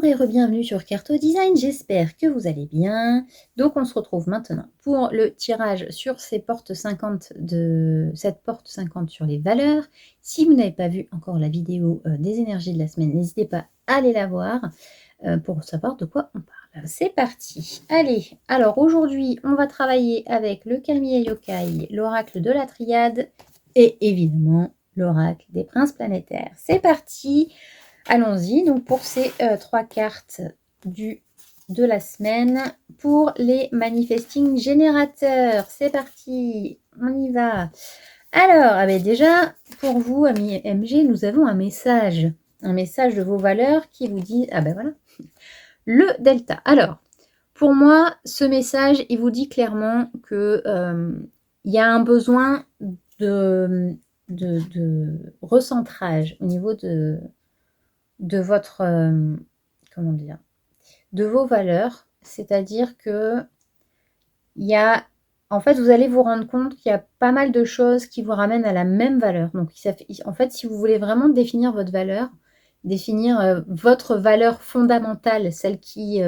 Bonjour et re-bienvenue sur Carto Design, j'espère que vous allez bien. Donc on se retrouve maintenant pour le tirage sur cette porte 50 sur les valeurs. Si vous n'avez pas vu encore la vidéo des énergies de la semaine, n'hésitez pas à aller la voir pour savoir de quoi on parle. C'est parti. Allez, alors aujourd'hui on va travailler avec le Kamiya Yokai, l'oracle de la triade et évidemment l'oracle des princes planétaires. C'est parti. Allons-y, donc pour ces 3 cartes de la semaine, pour les manifesting générateurs, c'est parti, on y va. Alors, déjà, pour vous, amis MG, nous avons un message de vos valeurs qui vous dit, voilà, le delta. Alors, pour moi, ce message, il vous dit clairement que il y a un besoin de recentrage au niveau de votre, comment dire, de vos valeurs. C'est-à-dire que il y a, en fait, vous allez vous rendre compte qu'il y a pas mal de choses qui vous ramènent à la même valeur. Donc, en fait, si vous voulez vraiment définir votre valeur, définir votre valeur fondamentale, celle qui,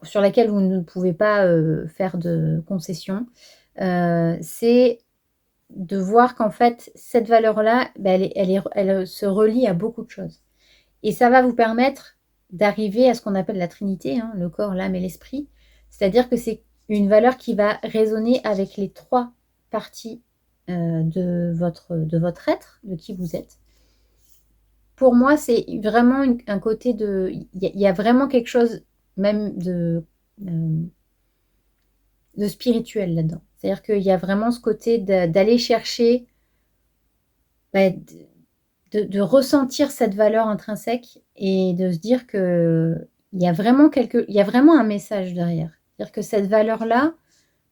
sur laquelle vous ne pouvez pas faire de concessions, c'est de voir qu'en fait, cette valeur-là, elle se relie à beaucoup de choses. Et ça va vous permettre d'arriver à ce qu'on appelle la Trinité, hein, le corps, l'âme et l'esprit. C'est-à-dire que c'est une valeur qui va résonner avec les 3 parties de votre être, de qui vous êtes. Pour moi, c'est vraiment un côté de... Il y a vraiment quelque chose même de spirituel là-dedans. C'est-à-dire qu'il y a vraiment ce côté d'aller chercher... de ressentir cette valeur intrinsèque et de se dire que il y a vraiment un message derrière. C'est-à-dire que cette valeur-là,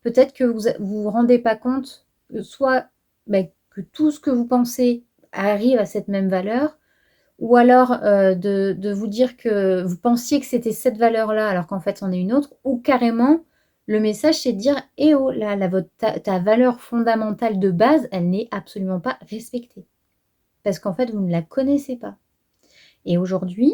peut-être que vous vous rendez pas compte, soit que tout ce que vous pensez arrive à cette même valeur, ou alors de vous dire que vous pensiez que c'était cette valeur-là alors qu'en fait c'en est une autre, ou carrément le message c'est de dire eh oh là, ta valeur fondamentale de base, elle n'est absolument pas respectée. Parce qu'en fait, vous ne la connaissez pas. Et aujourd'hui,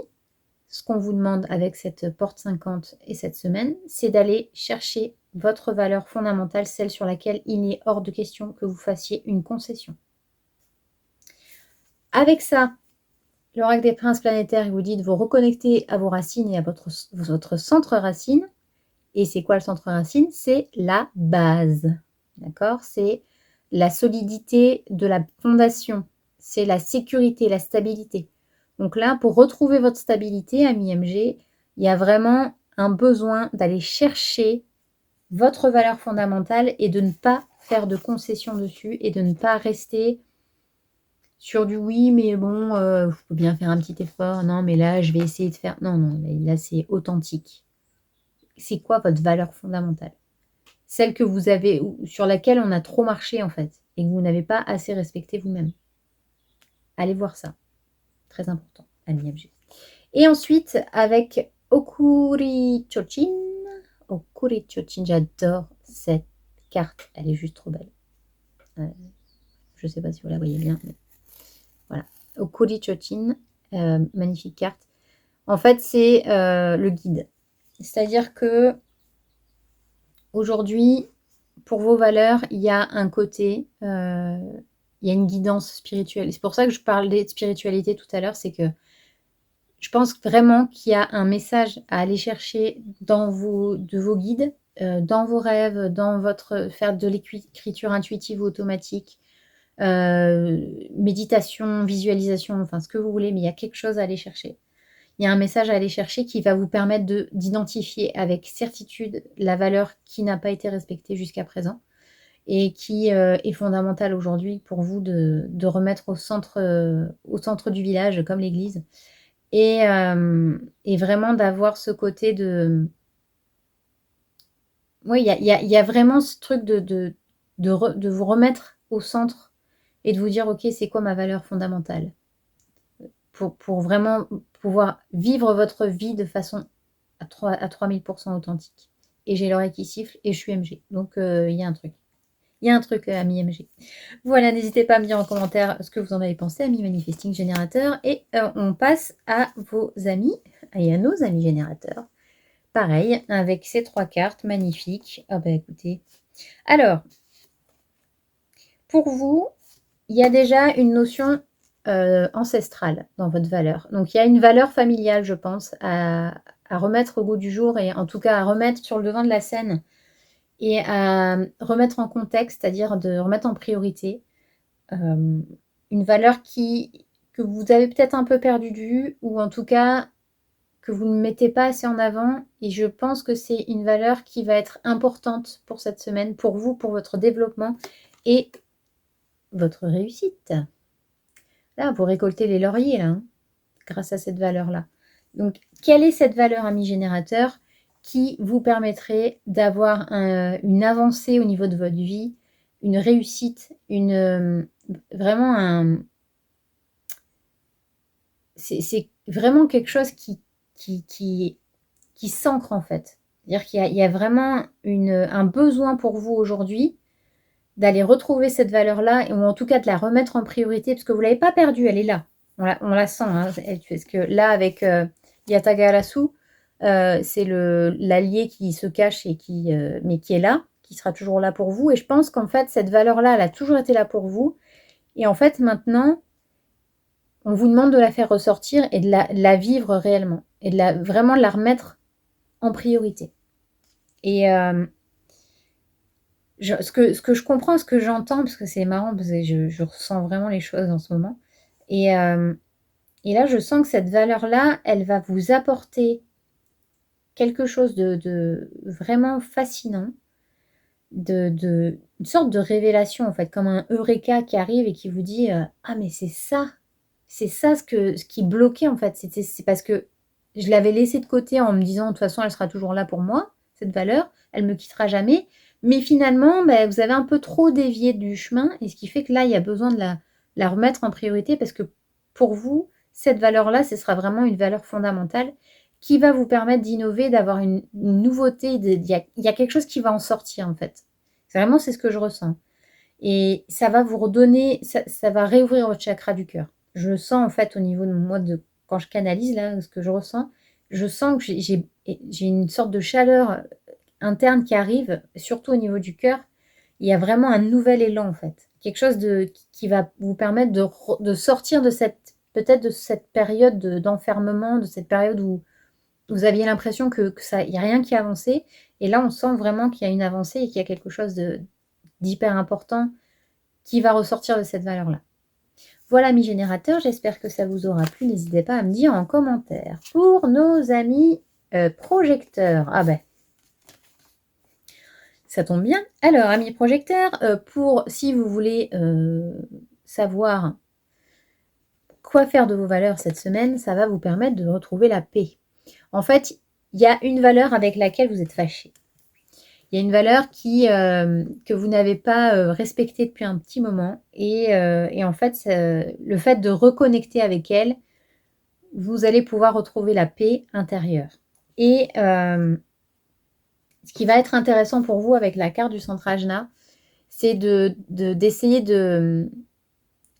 ce qu'on vous demande avec cette porte 50 et cette semaine, c'est d'aller chercher votre valeur fondamentale, celle sur laquelle il n'est hors de question que vous fassiez une concession. Avec ça, l'oracle des princes planétaires vous dit de vous reconnecter à vos racines et à votre centre racine. Et c'est quoi le centre racine? C'est la base. D'accord? C'est la solidité de la fondation. C'est la sécurité, la stabilité. Donc là, pour retrouver votre stabilité, ami MG, il y a vraiment un besoin d'aller chercher votre valeur fondamentale et de ne pas faire de concessions dessus et de ne pas rester sur du oui, mais bon, je peux bien faire un petit effort. Non, mais là, je vais essayer de faire... Non, non, là, c'est authentique. C'est quoi votre valeur fondamentale? Celle que vous avez, sur laquelle on a trop marché, en fait, et que vous n'avez pas assez respecté vous-même. Allez voir ça. Très important, ami MG. Et ensuite, avec Okuri Chochin. Okuri Chochin, j'adore cette carte. Elle est juste trop belle. Je ne sais pas si vous la voyez bien. Mais voilà. Okuri Chochin, magnifique carte. En fait, c'est le guide. C'est-à-dire que aujourd'hui, pour vos valeurs, il y a un côté, il y a une guidance spirituelle. C'est pour ça que je parlais de spiritualité tout à l'heure, c'est que je pense vraiment qu'il y a un message à aller chercher de vos guides, dans vos rêves, dans faire de l'écriture intuitive ou automatique, méditation, visualisation, enfin ce que vous voulez, mais il y a quelque chose à aller chercher. Il y a un message à aller chercher qui va vous permettre d'identifier avec certitude la valeur qui n'a pas été respectée jusqu'à présent et qui est fondamentale aujourd'hui pour vous de remettre au centre du village, comme l'église, et vraiment d'avoir ce côté de... Oui, il y a vraiment ce truc de vous remettre au centre et de vous dire, ok, c'est quoi ma valeur fondamentale? Pour vraiment pouvoir vivre votre vie de façon à 3000% authentique. Et j'ai l'oreille qui siffle et je suis MG. Donc, il y a un truc. Il y a un truc, ami MG. Voilà, n'hésitez pas à me dire en commentaire ce que vous en avez pensé, ami Manifesting Générateur. Et on passe à vos amis et à nos amis générateurs. Pareil, avec ces 3 cartes magnifiques. Ah bah écoutez. Alors, pour vous, il y a déjà une notion ancestrale dans votre valeur. Donc il y a une valeur familiale, je pense, à remettre au goût du jour et en tout cas à remettre sur le devant de la scène et à remettre en contexte, c'est-à-dire de remettre en priorité une valeur que vous avez peut-être un peu perdu de vue ou en tout cas que vous ne mettez pas assez en avant et je pense que c'est une valeur qui va être importante pour cette semaine, pour vous, pour votre développement et votre réussite. Là, vous récoltez les lauriers, là, hein, grâce à cette valeur-là. Donc, quelle est cette valeur, ami générateur, qui vous permettrait d'avoir une avancée au niveau de votre vie, une réussite, vraiment c'est vraiment quelque chose qui s'ancre, en fait. C'est-à-dire qu'il y a vraiment un besoin pour vous aujourd'hui d'aller retrouver cette valeur-là, ou en tout cas de la remettre en priorité, parce que vous ne l'avez pas perdue, elle est là. On la sent, hein, parce que là, avec Yatagarasu, c'est l'allié qui se cache, mais qui est là, qui sera toujours là pour vous. Et je pense qu'en fait, cette valeur-là, elle a toujours été là pour vous. Et en fait, maintenant, on vous demande de la faire ressortir et de la vivre réellement. Et vraiment de la remettre en priorité. Et ce que je comprends, ce que j'entends, parce que c'est marrant, parce que je ressens vraiment les choses en ce moment. Et là, je sens que cette valeur-là, elle va vous apporter quelque chose de vraiment fascinant, une sorte de révélation, en fait, comme un eureka qui arrive et qui vous dit ah, mais c'est ça ce qui bloquait, en fait. C'est parce que je l'avais laissée de côté en me disant de toute façon, elle sera toujours là pour moi, cette valeur, elle ne me quittera jamais. Mais finalement, vous avez un peu trop dévié du chemin, et ce qui fait que là, il y a besoin de la remettre en priorité parce que pour vous, cette valeur-là, ce sera vraiment une valeur fondamentale qui va vous permettre d'innover, d'avoir une nouveauté. Il y a quelque chose qui va en sortir, en fait. Vraiment, c'est ce que je ressens. Et ça va vous redonner, ça va réouvrir votre chakra du cœur. Je le sens, en fait, au niveau de moi, quand je canalise, là, ce que je ressens, je sens que j'ai une sorte de chaleur interne qui arrive, surtout au niveau du cœur. Il y a vraiment un nouvel élan, en fait. Quelque chose qui va vous permettre de sortir de peut-être de cette période d'enfermement, de cette période où vous aviez l'impression que il n'y a rien qui avançait. Et là, on sent vraiment qu'il y a une avancée et qu'il y a quelque chose d'hyper important qui va ressortir de cette valeur-là. Voilà, amis générateurs, j'espère que ça vous aura plu. N'hésitez pas à me dire en commentaire. Pour nos amis projecteurs, ah ben, ça tombe bien. Alors, amis projecteurs, si vous voulez savoir quoi faire de vos valeurs cette semaine, ça va vous permettre de retrouver la paix. En fait, il y a une valeur avec laquelle vous êtes fâché. Il y a une valeur que vous n'avez pas respectée depuis un petit moment. Et en fait, le fait de reconnecter avec elle, vous allez pouvoir retrouver la paix intérieure. Et ce qui va être intéressant pour vous avec la carte du centre Ajna, c'est d'essayer de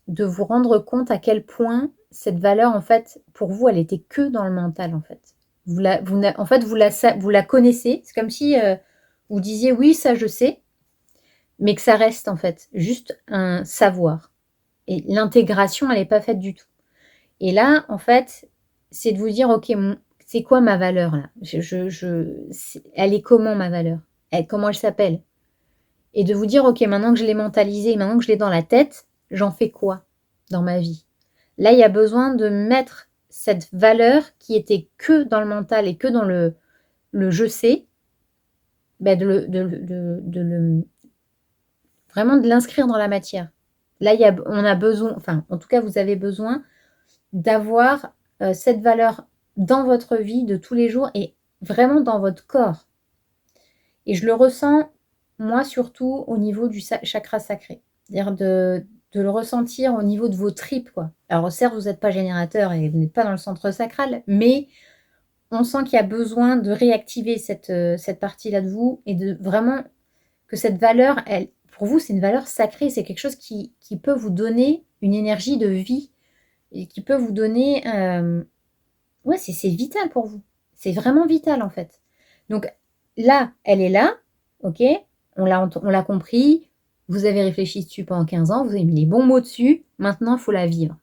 vous rendre compte à quel point cette valeur, en fait, pour vous, elle était que dans le mental, en fait. Vous la connaissez. C'est comme si vous disiez oui, ça je sais, mais que ça reste en fait juste un savoir. Et l'intégration, elle n'est pas faite du tout. Et là, en fait, c'est de vous dire, ok, c'est quoi ma valeur là? Elle est comment ma valeur? Comment elle s'appelle? Et de vous dire, ok, maintenant que je l'ai mentalisée, maintenant que je l'ai dans la tête, j'en fais quoi dans ma vie? Là, il y a besoin de mettre cette valeur qui était que dans le mental et que dans le je sais, vraiment de l'inscrire dans la matière. Là, on a besoin, enfin, en tout cas, vous avez besoin d'avoir cette valeur dans votre vie de tous les jours et vraiment dans votre corps. Et je le ressens, moi, surtout au niveau du chakra sacré. C'est-à-dire de le ressentir au niveau de vos tripes, quoi. Alors, certes, vous n'êtes pas générateur et vous n'êtes pas dans le centre sacral, mais on sent qu'il y a besoin de réactiver cette partie-là de vous et de vraiment que cette valeur, pour vous, c'est une valeur sacrée. C'est quelque chose qui peut vous donner une énergie de vie et qui peut vous donner Ouais, c'est vital pour vous. C'est vraiment vital, en fait. Donc là, elle est là, OK, on l'a compris, vous avez réfléchi dessus pendant 15 ans, vous avez mis les bons mots dessus, maintenant il faut la vivre.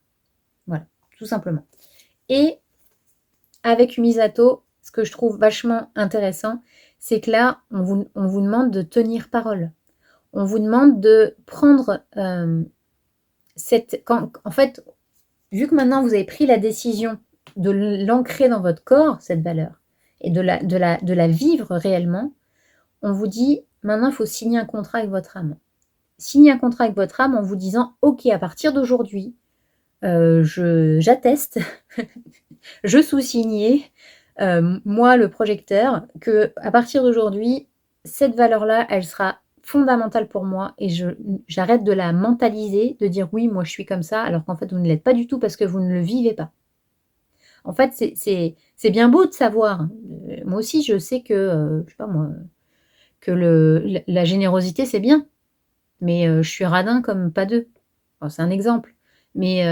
Voilà, tout simplement. Et avec Umisato, ce que je trouve vachement intéressant, c'est que là, on vous demande de tenir parole. On vous demande de prendre, en fait, vu que maintenant vous avez pris la décision de l'ancrer dans votre corps, cette valeur, et de la vivre réellement, on vous dit, maintenant, il faut signer un contrat avec votre âme. Signer un contrat avec votre âme en vous disant, OK, à partir d'aujourd'hui, j'atteste, je sous-signais, moi, le projecteur, que à partir d'aujourd'hui, cette valeur-là, elle sera fondamentale pour moi et j'arrête de la mentaliser, de dire oui, moi je suis comme ça, alors qu'en fait vous ne l'êtes pas du tout parce que vous ne le vivez pas. En fait, c'est bien beau de savoir. Moi aussi, je sais que, je sais pas moi, que la générosité, c'est bien, mais je suis radin comme pas deux. Enfin, c'est un exemple. Mais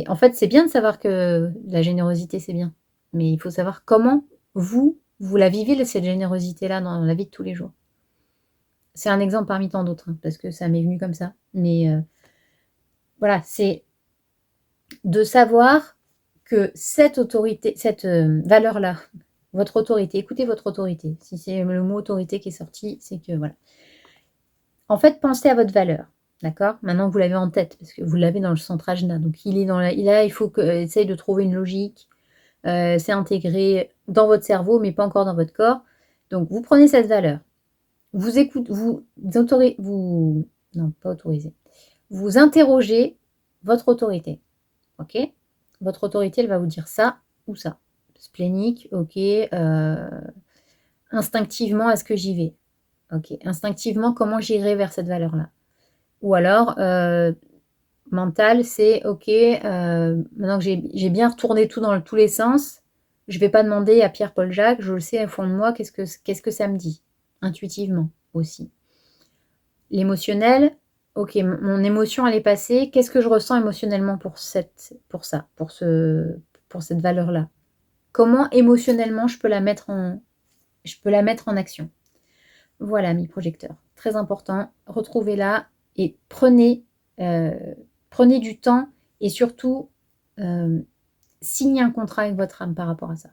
en fait, c'est bien de savoir que la générosité, c'est bien. Mais il faut savoir comment vous la vivez, cette générosité-là, dans la vie de tous les jours. C'est un exemple parmi tant d'autres, hein, parce que ça m'est venu comme ça. Mais voilà, c'est de savoir que cette autorité, cette valeur-là, votre autorité, écoutez votre autorité. Si c'est le mot autorité qui est sorti, c'est que voilà. En fait, pensez à votre valeur, d'accord? Maintenant que vous l'avez en tête, parce que vous l'avez dans le centre ajna, donc il est dans la là, il faut que essaye de trouver une logique, c'est intégré dans votre cerveau, mais pas encore dans votre corps. Donc vous prenez cette valeur, vous écoutez, vous non, pas autorisez, vous interrogez votre autorité, OK? Votre autorité, elle va vous dire ça ou ça. Splénique, OK, instinctivement, est-ce que j'y vais? OK. Instinctivement, comment j'irai vers cette valeur-là? Ou alors, mental, c'est OK, maintenant que j'ai bien retourné tout dans tous les sens, je ne vais pas demander à Pierre, Paul, Jacques, je le sais au fond de moi, qu'est-ce que ça me dit? Intuitivement aussi. L'émotionnel, OK, mon émotion, elle est passée, qu'est-ce que je ressens émotionnellement pour cette valeur-là? Comment émotionnellement je peux la mettre en action? Voilà, mes projecteurs. Très important, retrouvez-la et prenez du temps et surtout, signez un contrat avec votre âme par rapport à ça.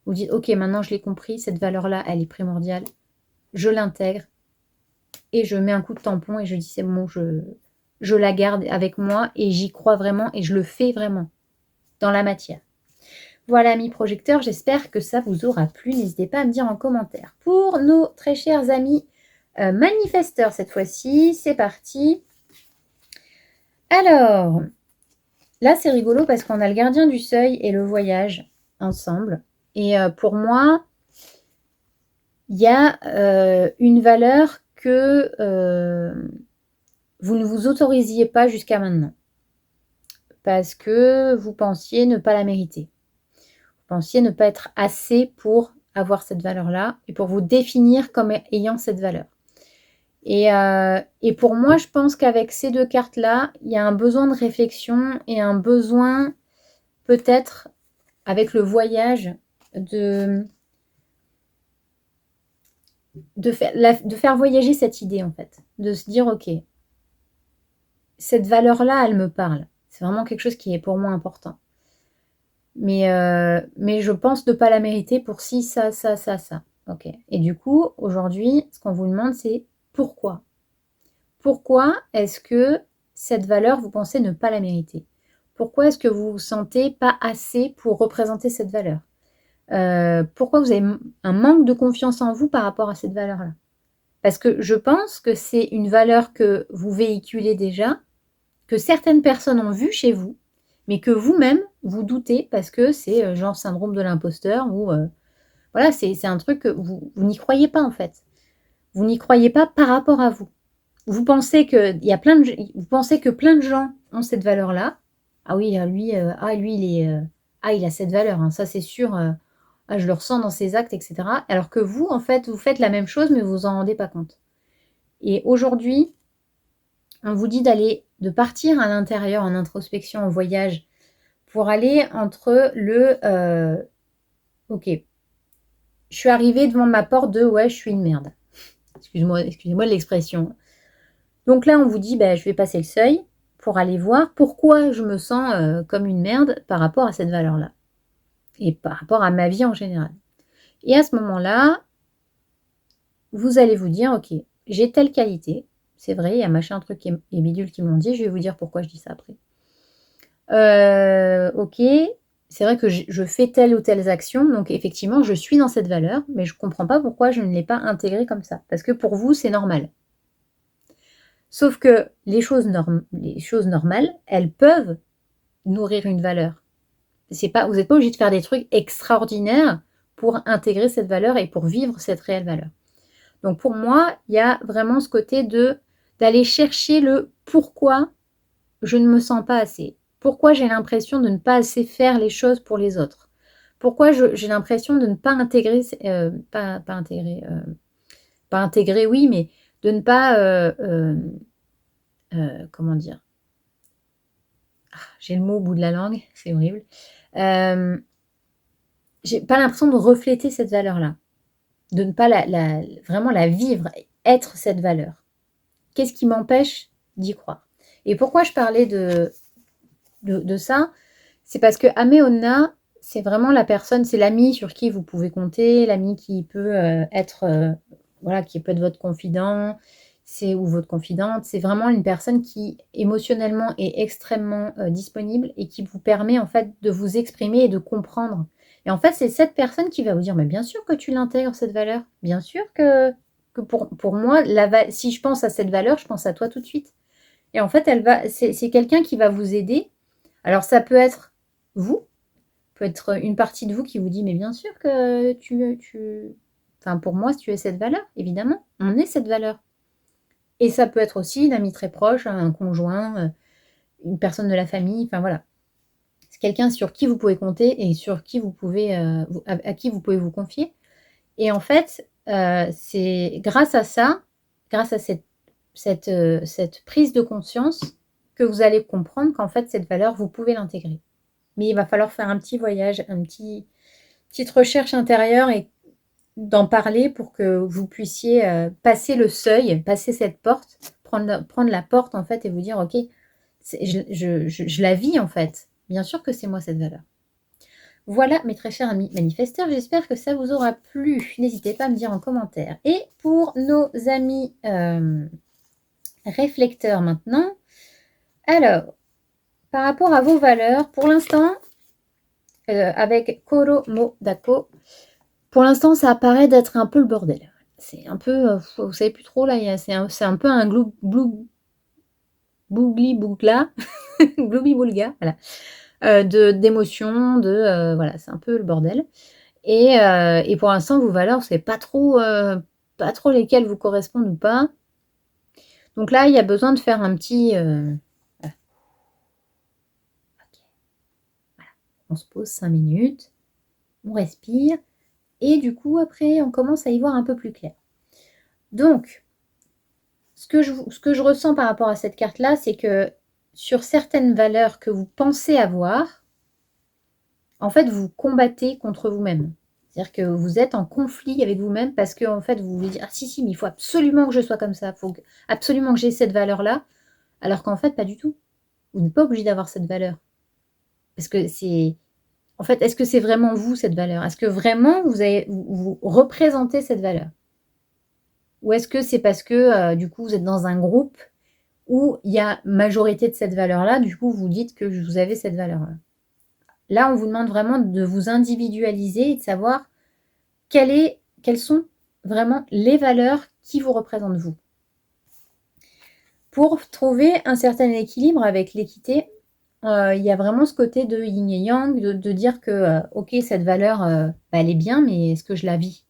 Vous dites: «OK, maintenant je l'ai compris, cette valeur-là, elle est primordiale, je l'intègre et je mets un coup de tampon et je dis: "C'est bon, je la garde avec moi et j'y crois vraiment et je le fais vraiment dans la matière"». Voilà, amis projecteurs, j'espère que ça vous aura plu. N'hésitez pas à me dire en commentaire. Pour nos très chers amis manifesteurs cette fois-ci, c'est parti. Alors, là c'est rigolo parce qu'on a le gardien du seuil et le voyage ensemble. Et pour moi, il y a une valeur que vous ne vous autorisiez pas jusqu'à maintenant. Parce que vous pensiez ne pas la mériter. Vous pensiez ne pas être assez pour avoir cette valeur-là et pour vous définir comme ayant cette valeur. Et pour moi, je pense qu'avec ces deux cartes-là, il y a un besoin de réflexion et un besoin, peut-être, avec le voyage, de faire voyager cette idée, en fait. De se dire, OK, cette valeur-là, elle me parle. C'est vraiment quelque chose qui est pour moi important. Mais je pense ne pas la mériter pour ci, ça, ça, ça, ça. OK. Et du coup, aujourd'hui, ce qu'on vous demande, c'est pourquoi? Pourquoi est-ce que cette valeur, vous pensez ne pas la mériter? Pourquoi est-ce que vous vous sentez pas assez pour représenter cette valeur? Pourquoi vous avez un manque de confiance en vous par rapport à cette valeur-là? Parce que je pense que c'est une valeur que vous véhiculez déjà, que certaines personnes ont vue chez vous, mais que vous-même, vous doutez parce que c'est genre syndrome de l'imposteur ou voilà, c'est un truc que vous n'y croyez pas en fait. Vous n'y croyez pas par rapport à vous. Vous pensez que plein de gens ont cette valeur-là. Ah oui, lui, il a cette valeur, hein, ça c'est sûr, je le ressens dans ses actes et cetera. Alors que vous, en fait, vous faites la même chose, mais vous vous en rendez pas compte. Et aujourd'hui, on vous dit de partir à l'intérieur en introspection, en voyage, pour aller entre le ok, je suis arrivée devant ma porte de ouais, je suis une merde. Excusez-moi de l'expression. Donc là, on vous dit, je vais passer le seuil pour aller voir pourquoi je me sens comme une merde par rapport à cette valeur-là et par rapport à ma vie en général. Et à ce moment-là, vous allez vous dire, ok, j'ai telle qualité, c'est vrai, il y a machin, truc et bidule qui m'ont dit, je vais vous dire pourquoi je dis ça après. Ok, c'est vrai que je fais telle ou telle action, donc effectivement, je suis dans cette valeur, mais je ne comprends pas pourquoi je ne l'ai pas intégrée comme ça, parce que pour vous, c'est normal. Sauf que les choses normales, elles peuvent nourrir une valeur. Vous n'êtes pas obligé de faire des trucs extraordinaires pour intégrer cette valeur et pour vivre cette réelle valeur. Donc pour moi, il y a vraiment ce côté d'aller chercher le pourquoi je ne me sens pas assez. Pourquoi j'ai l'impression de ne pas assez faire les choses pour les autres. Pourquoi j'ai l'impression de ne pas intégrer, pas intégrer, oui, mais de ne pas, comment dire, j'ai le mot au bout de la langue, c'est horrible. J'ai pas l'impression de refléter cette valeur-là, de ne pas vraiment la vivre, être cette valeur. Qu'est-ce qui m'empêche d'y croire? Et pourquoi je parlais de ça? C'est parce que Améona, c'est vraiment la personne, c'est l'ami sur qui vous pouvez compter, l'ami qui peut être, voilà, qui peut être votre confident, ou votre confidente. C'est vraiment une personne qui émotionnellement est extrêmement disponible et qui vous permet en fait de vous exprimer et de comprendre. Et en fait, c'est cette personne qui va vous dire, mais bien sûr que tu l'intègres, cette valeur. Bien sûr que pour moi, si je pense à cette valeur, je pense à toi tout de suite. Et en fait, c'est quelqu'un qui va vous aider. Alors, ça peut être vous, peut être une partie de vous qui vous dit, mais bien sûr que enfin, pour moi, si tu es cette valeur, évidemment, on est cette valeur. Et ça peut être aussi une amie très proche, un conjoint, une personne de la famille, enfin voilà. C'est quelqu'un sur qui vous pouvez compter et sur qui vous pouvez, à qui vous pouvez vous confier. Et en fait, c'est grâce à ça, grâce à cette prise de conscience, que vous allez comprendre qu'en fait, cette valeur, vous pouvez l'intégrer. Mais il va falloir faire un petit voyage, petite recherche intérieure et d'en parler pour que vous puissiez passer le seuil, passer cette porte, prendre la porte en fait et vous dire, ok, je la vis en fait. Bien sûr que c'est moi cette valeur. Voilà mes très chers amis manifesteurs, j'espère que ça vous aura plu. N'hésitez pas à me dire en commentaire. Et pour nos amis réflecteurs maintenant, alors, par rapport à vos valeurs, pour l'instant, avec Koro Mo Dako, pour l'instant, ça apparaît d'être un peu le bordel. C'est un peu, vous savez plus trop, là, c'est un peu un bougli-bougla, gloubi-boulga, voilà, d'émotions, voilà, c'est un peu le bordel. Et pour l'instant, vos valeurs, c'est pas trop lesquelles vous correspondent ou pas. Donc là, il y a besoin de faire un petit... voilà. Okay. Voilà. On se pose 5 minutes, on respire, et du coup, après, on commence à y voir un peu plus clair. Donc, ce que je ressens par rapport à cette carte-là, c'est que sur certaines valeurs que vous pensez avoir, en fait, vous combattez contre vous-même. C'est-à-dire que vous êtes en conflit avec vous-même parce que en fait, vous voulez dire « Ah si, mais il faut absolument que je sois comme ça, il faut absolument que j'ai cette valeur-là », alors qu'en fait, pas du tout. Vous n'êtes pas obligé d'avoir cette valeur. Parce que c'est... En fait, est-ce que c'est vraiment vous, cette valeur? Est-ce que vraiment, vous représentez cette valeur? Ou est-ce que c'est parce que, du coup, vous êtes dans un groupe où il y a majorité de cette valeur-là, du coup, vous dites que vous avez cette valeur-là. Là, on vous demande vraiment de vous individualiser et de savoir quelles sont vraiment les valeurs qui vous représentent vous. Pour trouver un certain équilibre avec l'équité, il y a vraiment ce côté de yin et yang, de dire que, ok, cette valeur, elle est bien, mais est-ce que je la vis?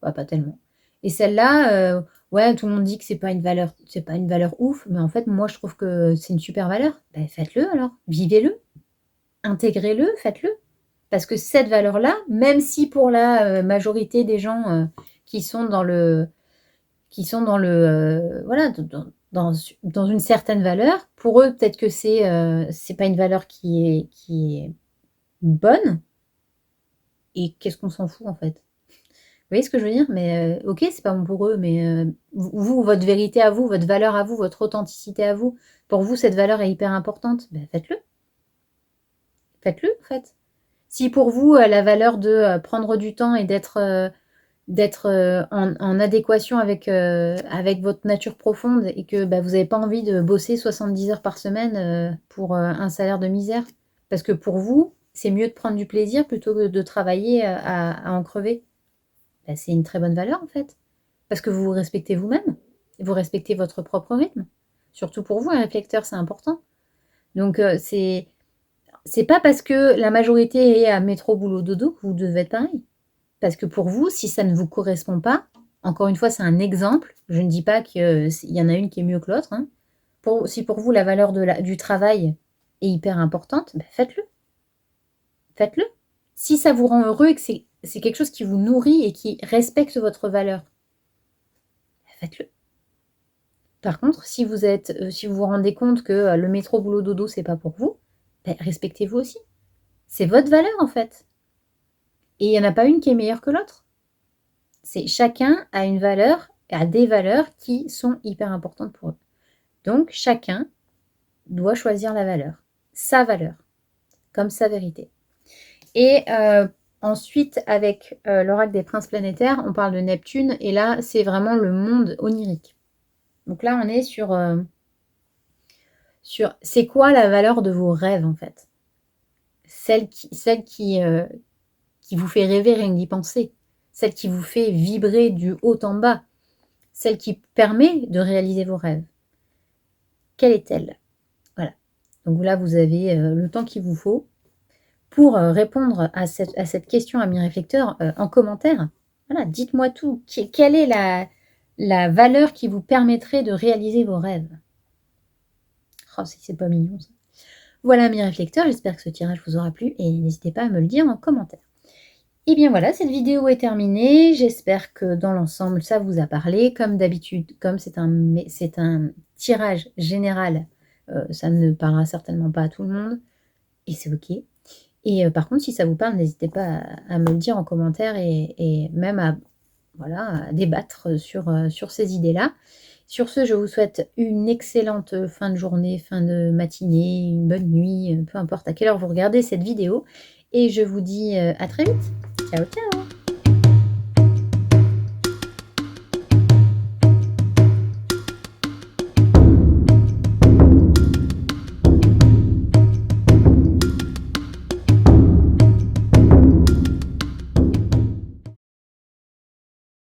Pas tellement. Et celle-là, ouais, tout le monde dit que c'est pas une valeur ouf, mais en fait, moi, je trouve que c'est une super valeur. Faites-le alors, vivez-le, intégrez-le, faites-le. Parce que cette valeur-là, même si pour la majorité des gens qui sont dans le voilà, dans une certaine valeur. Pour eux, peut-être que c'est pas une valeur qui est bonne et qu'est-ce qu'on s'en fout, en fait? Vous voyez ce que je veux dire? Mais OK, c'est pas bon pour eux, mais vous, votre vérité à vous, votre valeur à vous, votre authenticité à vous, pour vous, cette valeur est hyper importante, ben faites-le. Faites-le, en fait. Si pour vous, la valeur de, prendre du temps et d'être en adéquation avec votre nature profonde et que, bah, vous n'avez pas envie de bosser 70 heures par semaine, pour, un salaire de misère. Parce que pour vous, c'est mieux de prendre du plaisir plutôt que de travailler, à en crever. Bah, c'est une très bonne valeur, en fait. Parce que vous vous respectez vous-même. Vous respectez votre propre rythme. Surtout pour vous, un réflecteur, c'est important. Donc, c'est pas parce que la majorité est à métro, boulot, dodo que vous devez être pareil. Parce que pour vous, si ça ne vous correspond pas, encore une fois, c'est un exemple. Je ne dis pas qu'il y en a une qui est mieux que l'autre. Hein. Si pour vous, la valeur du travail est hyper importante, ben faites-le. Faites-le. Si ça vous rend heureux et que c'est quelque chose qui vous nourrit et qui respecte votre valeur, ben faites-le. Par contre, si vous vous rendez compte que le métro boulot dodo, c'est pas pour vous, ben respectez-vous aussi. C'est votre valeur en fait. Et il n'y en a pas une qui est meilleure que l'autre. C'est chacun a une valeur, a des valeurs qui sont hyper importantes pour eux. Donc chacun doit choisir la valeur, sa valeur, comme sa vérité. Et ensuite, avec l'oracle des princes planétaires, on parle de Neptune, et là, c'est vraiment le monde onirique. Donc là, on est sur c'est quoi la valeur de vos rêves, en fait. Celle qui vous fait rêver rien que d'y penser. Celle qui vous fait vibrer du haut en bas. Celle qui permet de réaliser vos rêves. Quelle est-elle? Voilà. Donc là, vous avez le temps qu'il vous faut pour répondre à cette question, amis réflecteurs, en commentaire. Voilà, dites-moi tout. Quelle est la valeur qui vous permettrait de réaliser vos rêves? Oh, c'est pas mignon, ça. Voilà, amis réflecteurs, j'espère que ce tirage vous aura plu et n'hésitez pas à me le dire en commentaire. Et bien voilà, cette vidéo est terminée. J'espère que dans l'ensemble, ça vous a parlé. Comme d'habitude, comme c'est un tirage général, ça ne parlera certainement pas à tout le monde. Et c'est OK. Et par contre, si ça vous parle, n'hésitez pas à me le dire en commentaire et même à débattre sur ces idées-là. Sur ce, je vous souhaite une excellente fin de journée, fin de matinée, une bonne nuit, peu importe à quelle heure vous regardez cette vidéo. Et je vous dis à très vite. Ciao, ciao!